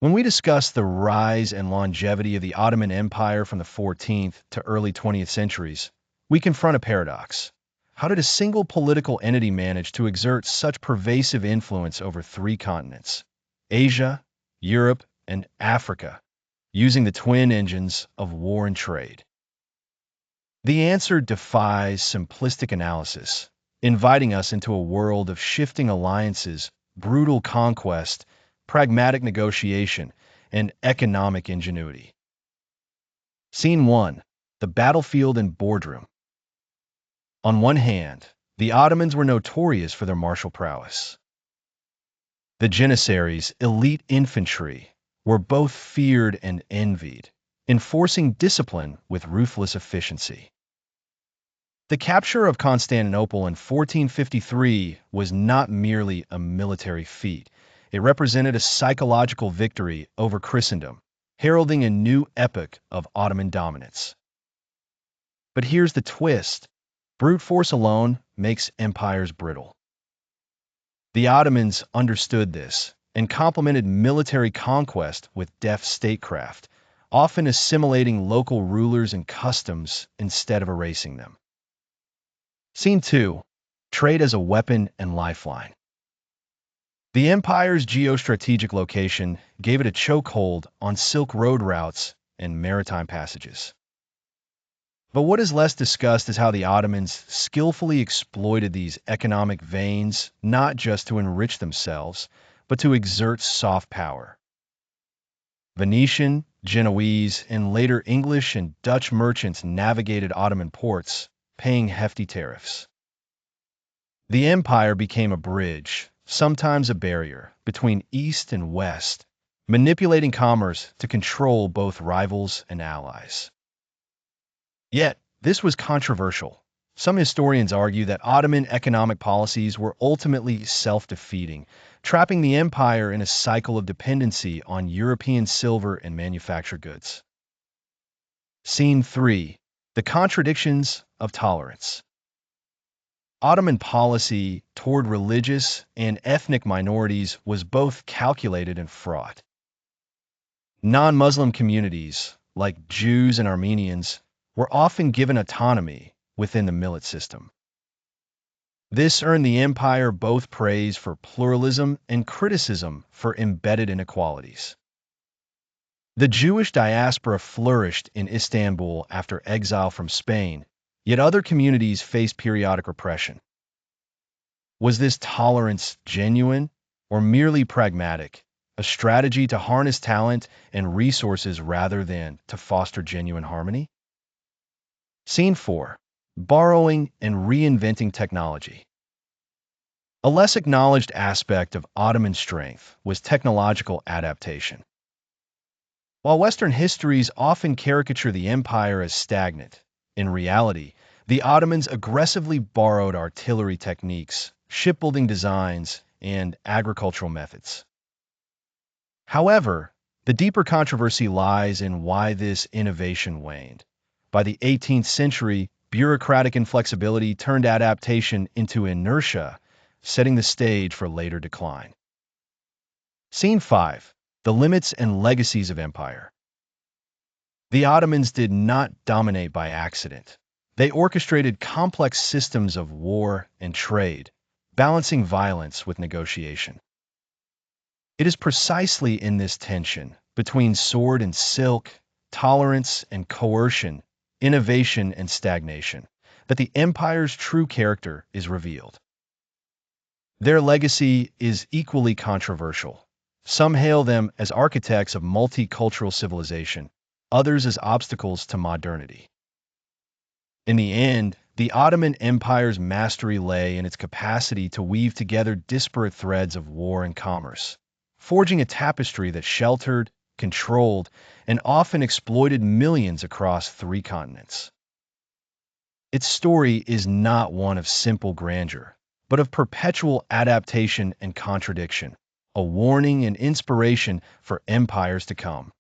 When we discuss the rise and longevity of the Ottoman Empire from the 14th to early 20th centuries, we confront a paradox. How did a single political entity manage to exert such pervasive influence over three continents, Asia, Europe, and Africa, using the twin engines of war and trade? The answer defies simplistic analysis, inviting us into a world of shifting alliances, brutal conquest, pragmatic negotiation, and economic ingenuity. Scene 1. The battlefield and boardroom. On one hand, the Ottomans were notorious for their martial prowess. The Janissaries, elite infantry, were both feared and envied, enforcing discipline with ruthless efficiency. The capture of Constantinople in 1453 was not merely a military feat. It represented a psychological victory over Christendom, heralding a new epoch of Ottoman dominance. But here's the twist. Brute force alone makes empires brittle. The Ottomans understood this and complemented military conquest with deft statecraft, often assimilating local rulers and customs instead of erasing them. Scene 2. Trade as a weapon and lifeline. The empire's geostrategic location gave it a chokehold on Silk Road routes and maritime passages. But what is less discussed is how the Ottomans skillfully exploited these economic veins not just to enrich themselves, but to exert soft power. Venetian, Genoese, and later English and Dutch merchants navigated Ottoman ports, paying hefty tariffs. The empire became a bridge, sometimes a barrier, between East and West, manipulating commerce to control both rivals and allies. Yet, this was controversial. Some historians argue that Ottoman economic policies were ultimately self-defeating, trapping the empire in a cycle of dependency on European silver and manufactured goods. Scene 3. The contradictions of tolerance. Ottoman policy toward religious and ethnic minorities was both calculated and fraught. Non-Muslim communities, like Jews and Armenians, were often given autonomy within the millet system. This earned the empire both praise for pluralism and criticism for embedded inequalities. The Jewish diaspora flourished in Istanbul after exile from Spain, yet other communities faced periodic repression. Was this tolerance genuine or merely pragmatic, a strategy to harness talent and resources rather than to foster genuine harmony? Scene 4. Borrowing and reinventing technology. A less acknowledged aspect of Ottoman strength was technological adaptation. While Western histories often caricature the empire as stagnant, in reality, the Ottomans aggressively borrowed artillery techniques, shipbuilding designs, and agricultural methods. However, the deeper controversy lies in why this innovation waned. By the 18th century, bureaucratic inflexibility turned adaptation into inertia, setting the stage for later decline. Scene 5. The limits and legacies of empire. The Ottomans did not dominate by accident. They orchestrated complex systems of war and trade, balancing violence with negotiation. It is precisely in this tension between sword and silk, tolerance and coercion, innovation and stagnation, that the empire's true character is revealed. Their legacy is equally controversial. Some hail them as architects of multicultural civilization, others as obstacles to modernity. In the end, the Ottoman Empire's mastery lay in its capacity to weave together disparate threads of war and commerce, forging a tapestry that sheltered, controlled, and often exploited millions across three continents. Its story is not one of simple grandeur, but of perpetual adaptation and contradiction, a warning and inspiration for empires to come.